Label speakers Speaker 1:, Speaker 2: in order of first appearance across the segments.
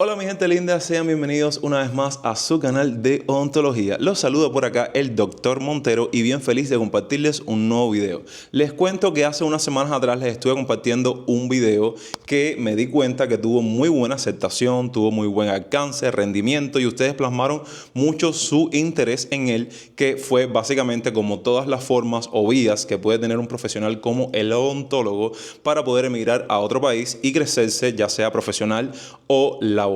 Speaker 1: Hola mi gente linda, sean bienvenidos una vez más a su canal de odontología. Los saludo por acá el Dr. Montero y bien feliz de compartirles un nuevo video. Les cuento que hace unas semanas atrás les estuve compartiendo un video que me di cuenta que tuvo muy buena aceptación, tuvo muy buen alcance, rendimiento y ustedes plasmaron mucho su interés en él, que fue básicamente como todas las formas o vías que puede tener un profesional como el odontólogo para poder emigrar a otro país y crecerse, ya sea profesional o laboralmente.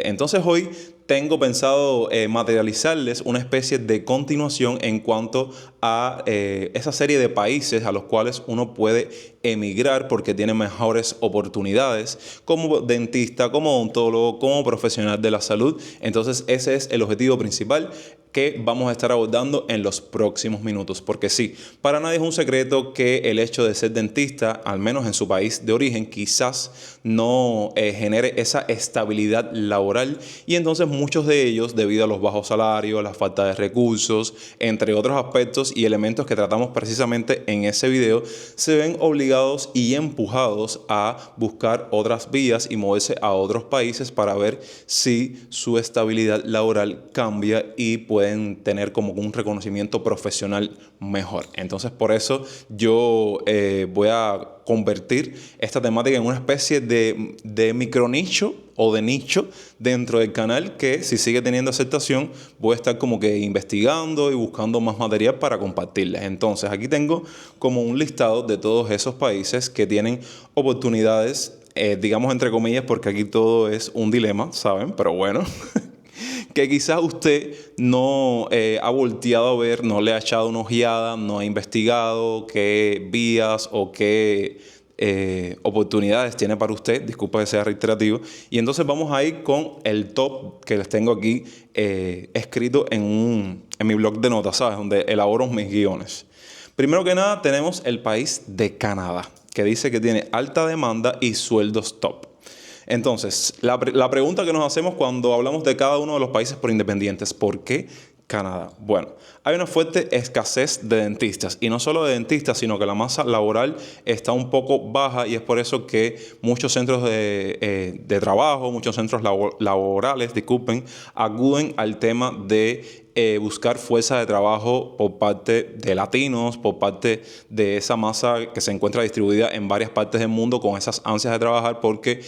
Speaker 1: Entonces hoy tengo pensado materializarles una especie de continuación en cuanto a esa serie de países a los cuales uno puede emigrar porque tiene mejores oportunidades como dentista, como odontólogo, como profesional de la salud. Entonces ese es el objetivo principal que vamos a estar abordando en los próximos minutos. Porque sí, para nadie es un secreto que el hecho de ser dentista, al menos en su país de origen, quizás no genere esa estabilidad laboral y entonces muchos de ellos, debido a los bajos salarios, la falta de recursos, entre otros aspectos y elementos que tratamos precisamente en ese video, se ven obligados y empujados a buscar otras vías y moverse a otros países para ver si su estabilidad laboral cambia y pueden tener como un reconocimiento profesional mejor. Entonces por eso yo voy a convertir esta temática en una especie de micronicho o de nicho dentro del canal que, si sigue teniendo aceptación, voy a estar como que investigando y buscando más material para compartirles. Entonces aquí tengo como un listado de todos esos países que tienen oportunidades, digamos entre comillas, porque aquí todo es un dilema, ¿saben? Pero bueno, que quizás usted no ha volteado a ver, no le ha echado una ojeada, no ha investigado qué vías o qué oportunidades tiene para usted. Disculpa que sea reiterativo. Y entonces vamos a ir con el top que les tengo aquí escrito en mi blog de notas, ¿sabes? Donde elaboro mis guiones. Primero que nada tenemos el país de Canadá, que dice que tiene alta demanda y sueldos top. Entonces, la pregunta que nos hacemos cuando hablamos de cada uno de los países por independientes, ¿por qué Canadá? Bueno, hay una fuerte escasez de dentistas y no solo de dentistas, sino que la masa laboral está un poco baja y es por eso que muchos centros de trabajo, muchos centros laborales, disculpen, acuden al tema de buscar fuerza de trabajo por parte de latinos, por parte de esa masa que se encuentra distribuida en varias partes del mundo con esas ansias de trabajar, porque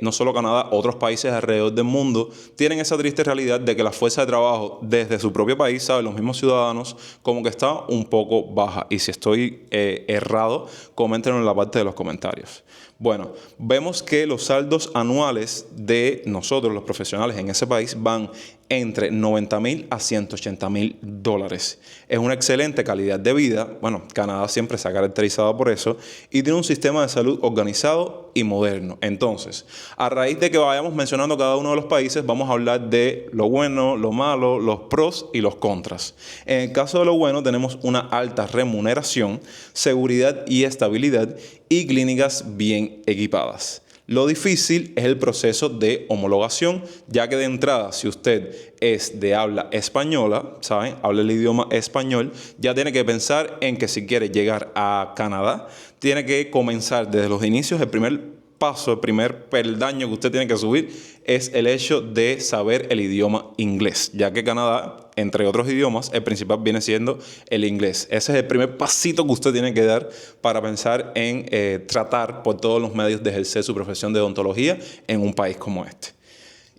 Speaker 1: no solo Canadá, otros países alrededor del mundo tienen esa triste realidad de que la fuerza de trabajo desde su propio país, ¿sabe? Los mismos ciudadanos, como que está un poco baja. Y si estoy errado, coméntenlo en la parte de los comentarios. Bueno, vemos que los saldos anuales de nosotros, los profesionales en ese país, van entre $90,000 a $180,000. Es una excelente calidad de vida. Bueno, Canadá siempre se ha caracterizado por eso y tiene un sistema de salud organizado y moderno. Entonces, a raíz de que vayamos mencionando cada uno de los países, vamos a hablar de lo bueno, lo malo, los pros y los contras. En el caso de lo bueno, tenemos una alta remuneración, seguridad y estabilidad y clínicas bien equipadas. Lo difícil es el proceso de homologación, ya que de entrada, si usted es de habla española, ¿saben? Habla el idioma español, ya tiene que pensar en que si quiere llegar a Canadá, tiene que comenzar desde los inicios. El primer paso, el primer peldaño que usted tiene que subir es el hecho de saber el idioma inglés, ya que Canadá, entre otros idiomas, el principal viene siendo el inglés. Ese es el primer pasito que usted tiene que dar para pensar en tratar por todos los medios de ejercer su profesión de odontología en un país como este.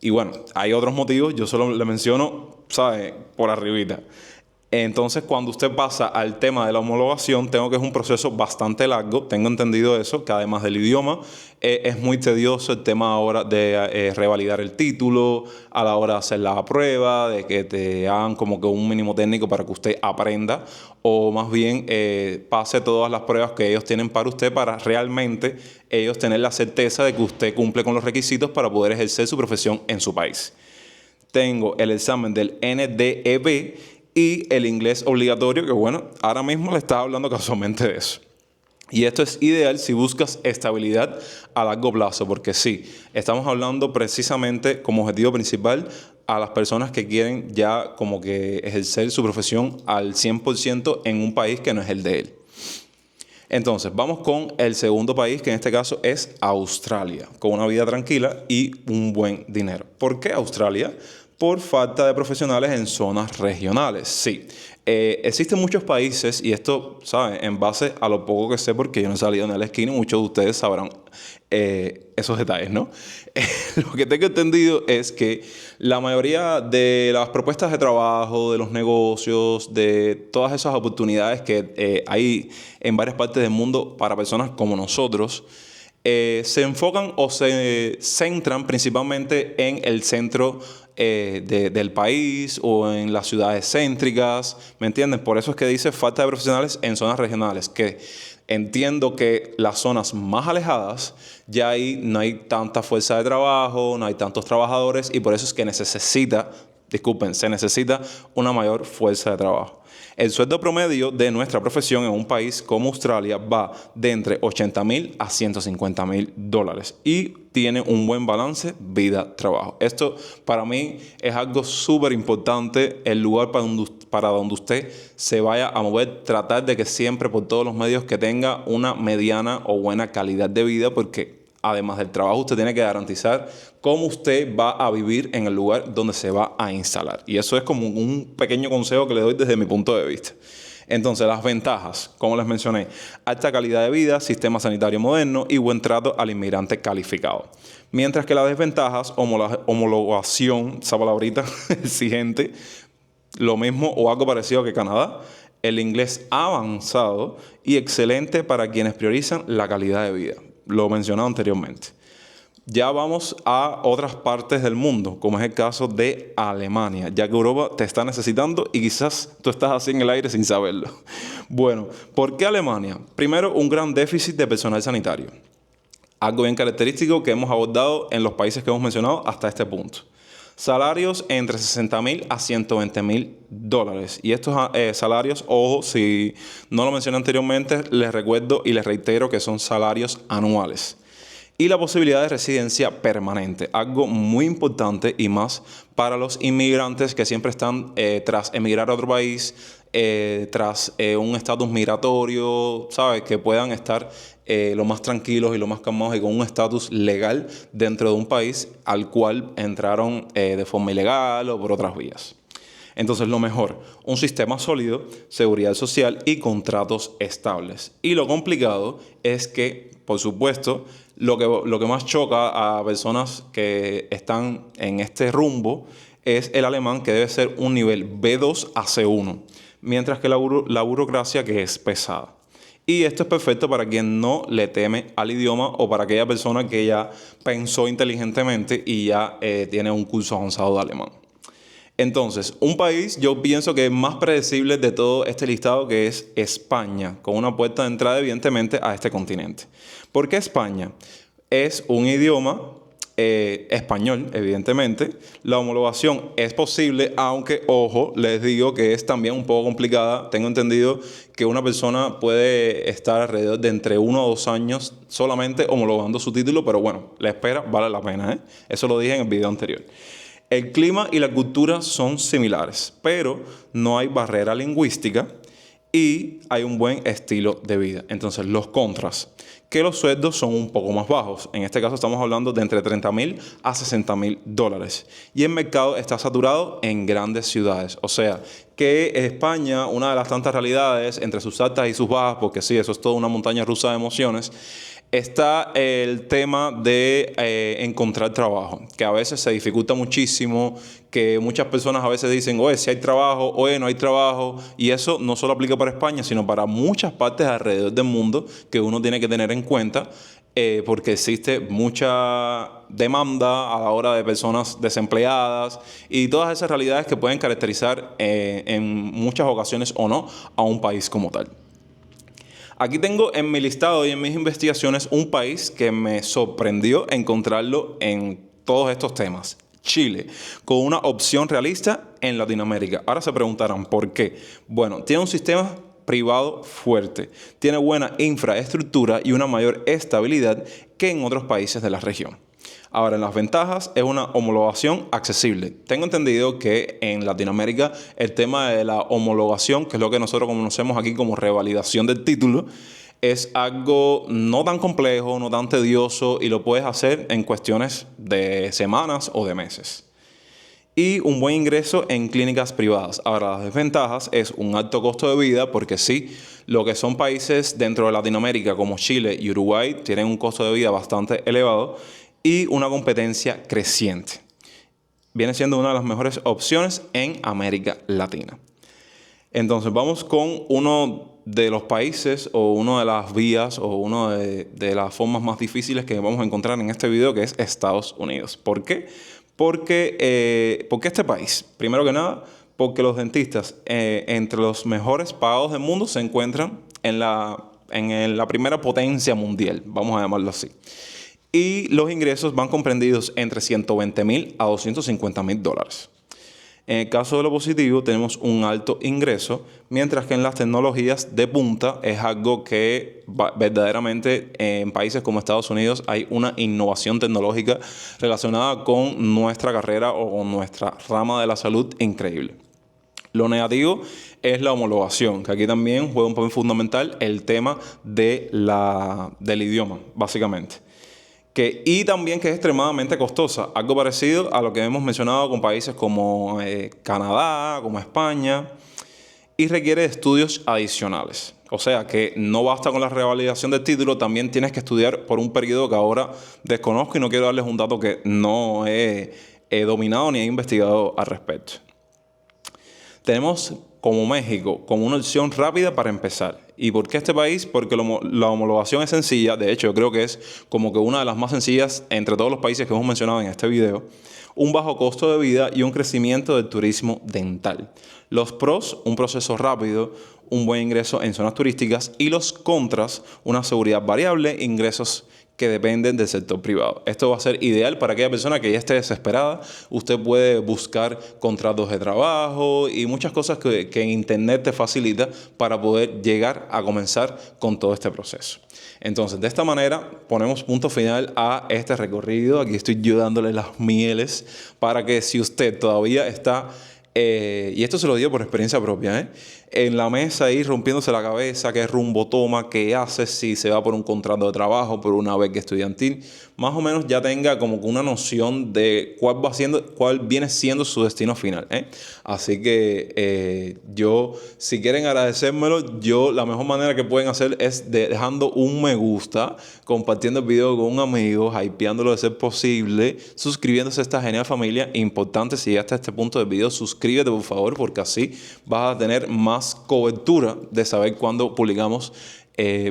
Speaker 1: Y bueno, hay otros motivos, yo solo le menciono, ¿sabe? Por arribita. Entonces, cuando usted pasa al tema de la homologación, tengo que es un proceso bastante largo, tengo entendido eso, que además del idioma, es muy tedioso el tema ahora de revalidar el título, a la hora de hacer la prueba, de que te hagan como que un mínimo técnico para que usted aprenda, o más bien pase todas las pruebas que ellos tienen para usted, para realmente ellos tener la certeza de que usted cumple con los requisitos para poder ejercer su profesión en su país. Tengo el examen del NDEB y el inglés obligatorio, que bueno, ahora mismo le estaba hablando casualmente de eso. Y esto es ideal si buscas estabilidad a largo plazo, porque sí, estamos hablando precisamente como objetivo principal a las personas que quieren ya como que ejercer su profesión al 100% en un país que no es el de él. Entonces, vamos con el segundo país, que en este caso es Australia, con una vida tranquila y un buen dinero. ¿Por qué Australia? Por falta de profesionales en zonas regionales. Sí, existen muchos países, y esto, ¿saben? En base a lo poco que sé, porque yo no he salido en la esquina y muchos de ustedes sabrán esos detalles, ¿no? Lo que tengo entendido es que la mayoría de las propuestas de trabajo, de los negocios, de todas esas oportunidades que hay en varias partes del mundo para personas como nosotros, se enfocan o se centran principalmente en el centro del país o en las ciudades céntricas, ¿me entienden? Por eso es que dice falta de profesionales en zonas regionales, que entiendo que las zonas más alejadas ya ahí no hay tanta fuerza de trabajo, no hay tantos trabajadores y por eso es que se necesita una mayor fuerza de trabajo. El sueldo promedio de nuestra profesión en un país como Australia va de entre 80,000 a 150,000 dólares y tiene un buen balance vida-trabajo. Esto para mí es algo súper importante, el lugar para donde usted se vaya a mover, tratar de que siempre por todos los medios que tenga una mediana o buena calidad de vida, porque además del trabajo, usted tiene que garantizar cómo usted va a vivir en el lugar donde se va a instalar. Y eso es como un pequeño consejo que le doy desde mi punto de vista. Entonces, las ventajas, como les mencioné, alta calidad de vida, sistema sanitario moderno y buen trato al inmigrante calificado. Mientras que las desventajas, homologación, esa palabrita exigente, lo mismo o algo parecido que Canadá, el inglés avanzado y excelente para quienes priorizan la calidad de vida. Lo mencionado anteriormente. Ya vamos a otras partes del mundo, como es el caso de Alemania, ya que Europa te está necesitando y quizás tú estás así en el aire sin saberlo. Bueno, ¿por qué Alemania? Primero, un gran déficit de personal sanitario. Algo bien característico que hemos abordado en los países que hemos mencionado hasta este punto. Salarios entre 60,000 a 120,000 dólares. Y estos salarios, ojo, si no lo mencioné anteriormente, les recuerdo y les reitero que son salarios anuales. Y la posibilidad de residencia permanente, algo muy importante y más para los inmigrantes que siempre están tras emigrar a otro país, tras un estatus migratorio, ¿sabes? Que puedan estar lo más tranquilos y lo más calmados y con un estatus legal dentro de un país al cual entraron de forma ilegal o por otras vías. Entonces, lo mejor, un sistema sólido, seguridad social y contratos estables. Y lo complicado es que, por supuesto, lo que más choca a personas que están en este rumbo es el alemán, que debe ser un nivel B2 a C1, mientras que la burocracia, que es pesada. Y esto es perfecto para quien no le teme al idioma o para aquella persona que ya pensó inteligentemente y ya tiene un curso avanzado de alemán. Entonces, un país yo pienso que es más predecible de todo este listado, que es España, con una puerta de entrada evidentemente a este continente. ¿Por qué España? Es un idioma español, evidentemente. La homologación es posible, aunque, ojo, les digo que es también un poco complicada. Tengo entendido que una persona puede estar alrededor de entre 1 o 2 años solamente homologando su título, pero bueno, la espera vale la pena, ¿eh? Eso lo dije en el video anterior. El clima y la cultura son similares, pero no hay barrera lingüística y hay un buen estilo de vida. Entonces, los contras, que los sueldos son un poco más bajos. En este caso estamos hablando de entre 30,000 a 60,000 dólares. Y el mercado está saturado en grandes ciudades. O sea, que España, una de las tantas realidades entre sus altas y sus bajas, porque sí, eso es toda una montaña rusa de emociones, está el tema de encontrar trabajo, que a veces se dificulta muchísimo, que muchas personas a veces dicen, oye, si hay trabajo, oye, no hay trabajo, y eso no solo aplica para España, sino para muchas partes alrededor del mundo que uno tiene que tener en cuenta, porque existe mucha demanda a la hora de personas desempleadas y todas esas realidades que pueden caracterizar en muchas ocasiones o no a un país como tal. Aquí tengo en mi listado y en mis investigaciones un país que me sorprendió encontrarlo en todos estos temas. Chile, con una opción realista en Latinoamérica. Ahora se preguntarán por qué. Bueno, tiene un sistema privado fuerte, tiene buena infraestructura y una mayor estabilidad que en otros países de la región. Ahora, en las ventajas, es una homologación accesible. Tengo entendido que en Latinoamérica el tema de la homologación, que es lo que nosotros conocemos aquí como revalidación del título, Es algo no tan complejo, no tan tedioso y lo puedes hacer en cuestiones de semanas o de meses. Y un buen ingreso en clínicas privadas. Ahora, las desventajas es un alto costo de vida porque sí, lo que son países dentro de Latinoamérica como Chile y Uruguay tienen un costo de vida bastante elevado y una competencia creciente. Viene siendo una de las mejores opciones en América Latina. Entonces vamos con uno de los países o una de las vías o una de las formas más difíciles que vamos a encontrar en este video, que es Estados Unidos. ¿Por qué? Porque este país, primero que nada, porque los dentistas entre los mejores pagados del mundo se encuentran en la primera potencia mundial, vamos a llamarlo así. Y los ingresos van comprendidos entre $120,000 a $250,000. En el caso de lo positivo, tenemos un alto ingreso, mientras que en las tecnologías de punta es algo que verdaderamente en países como Estados Unidos hay una innovación tecnológica relacionada con nuestra carrera o con nuestra rama de la salud increíble. Lo negativo es la homologación, que aquí también juega un papel fundamental el tema del idioma, básicamente. Y también que es extremadamente costosa, algo parecido a lo que hemos mencionado con países como Canadá, como España, y requiere estudios adicionales. O sea que no basta con la revalidación del título, también tienes que estudiar por un periodo que ahora desconozco y no quiero darles un dato que no he dominado ni he investigado al respecto. Tenemos como México, como una opción rápida para empezar. ¿Y por qué este país? Porque la homologación es sencilla. De hecho, yo creo que es como que una de las más sencillas entre todos los países que hemos mencionado en este video. Un bajo costo de vida y un crecimiento del turismo dental. Los pros, un proceso rápido, un buen ingreso en zonas turísticas. Y los contras, una seguridad variable, ingresos que dependen del sector privado. Esto va a ser ideal para aquella persona que ya esté desesperada. Usted puede buscar contratos de trabajo y muchas cosas que en Internet te facilita para poder llegar a comenzar con todo este proceso. Entonces, de esta manera ponemos punto final a este recorrido. Aquí estoy yo dándole las mieles para que si usted todavía está... y esto se lo digo por experiencia propia, en la mesa ahí rompiéndose la cabeza, qué rumbo toma, qué hace, si se va por un contrato de trabajo, por una beca estudiantil, más o menos ya tenga como que una noción de cuál viene siendo su destino final. Así que si quieren agradecérmelo, la mejor manera que pueden hacer es dejando un me gusta, compartiendo el video con un amigo, hypeándolo de ser posible, suscribiéndose a esta genial familia. Importante, si llegaste a este punto del video, suscríbete por favor, porque así vas a tener más cobertura de saber cuándo publicamos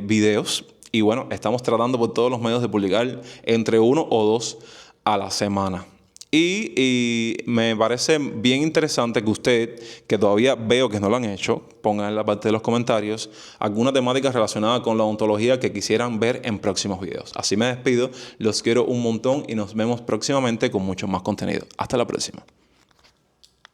Speaker 1: videos. Y bueno, estamos tratando por todos los medios de publicar entre 1 o 2 a la semana. Y me parece bien interesante que usted, que todavía veo que no lo han hecho, pongan en la parte de los comentarios alguna temática relacionada con la odontología que quisieran ver en próximos videos. Así me despido, los quiero un montón y nos vemos próximamente con mucho más contenido. Hasta la próxima.